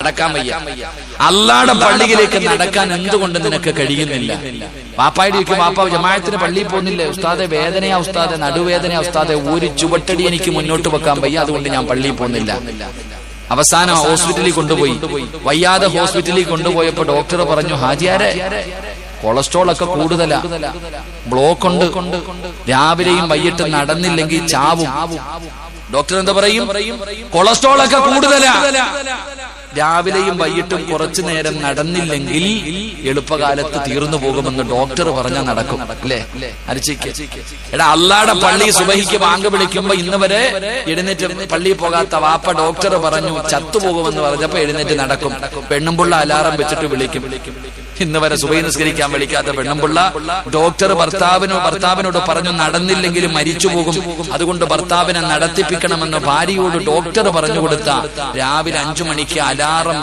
നടക്കാൻ വയ്യ. അള്ളാടെ പള്ളിയിലേക്ക് നടക്കാൻ എന്തുകൊണ്ട് നിനക്ക് കഴിയുന്നില്ല? വാപ്പായുടെ വാപ്പ ജമാഅത്തിന് പള്ളിയിൽ പോകുന്നില്ലേ? ഉസ്താദെ വേദനയാ ഉസ്താദെ, നടുവേദനയാ ഉസ്താദെ, ഒരു ചുവട്ടടി എനിക്ക് മുന്നോട്ട് വെക്കാൻ വയ്യ, അതുകൊണ്ട് ഞാൻ പള്ളിയിൽ പോകുന്നില്ല. അവസാനം ഹോസ്പിറ്റലിൽ കൊണ്ടുപോയി. വയ്യാതെ ഹോസ്പിറ്റലിൽ കൊണ്ടുപോയപ്പോ ഡോക്ടർ പറഞ്ഞു, ഹാജിയാരെ കൊളസ്ട്രോൾ ഒക്കെ കൂടുതലാ, ബ്ലോക്ക് ഉണ്ട്, രാവിലെയും വൈകിട്ട് നടന്നില്ലെങ്കിൽ ചാവും. ഡോക്ടർ എന്താ പറയും? കൊളസ്ട്രോൾ ഒക്കെ കൂടുതലാ, രാവിലെയും വൈകിട്ടും കുറച്ചു നേരം നടന്നില്ലെങ്കിൽ എളുപ്പകാലത്ത് തീർന്നു പോകുമെന്ന് ഡോക്ടർ പറഞ്ഞാൽ നടക്കും അല്ലേ? അരിച്ചിക്ക് എടാ, അള്ളാടെ പള്ളി സുബഹിക്ക് ബാങ്ക് വിളിക്കുമ്പോ ഇന്ന് വരെ എഴുന്നേറ്റ് പള്ളിയിൽ പോകാത്ത വാപ്പ ഡോക്ടർ പറഞ്ഞു ചത്തുപോകുമെന്ന് പറഞ്ഞപ്പോ എഴുന്നേറ്റ് നടക്കും. പെണ്ണുമ്പുള്ള അലാറം വെച്ചിട്ട് വിളിക്കും. ഇന്ന് വരെ സുബഹി നിസ്കരിക്കാൻ വിളിക്കാത്ത പെണ്ണുമ്പുള്ള ഡോക്ടർ ഭർത്താവിനോട് പറഞ്ഞു നടന്നില്ലെങ്കിൽ മരിച്ചു പോകും, അതുകൊണ്ട് ഭർത്താവിനെ നടത്തിപ്പിക്കണമെന്ന് ഭാര്യയോട് ഡോക്ടർ പറഞ്ഞു കൊടുത്ത രാവിലെ 5 മണിക്ക് അലാറം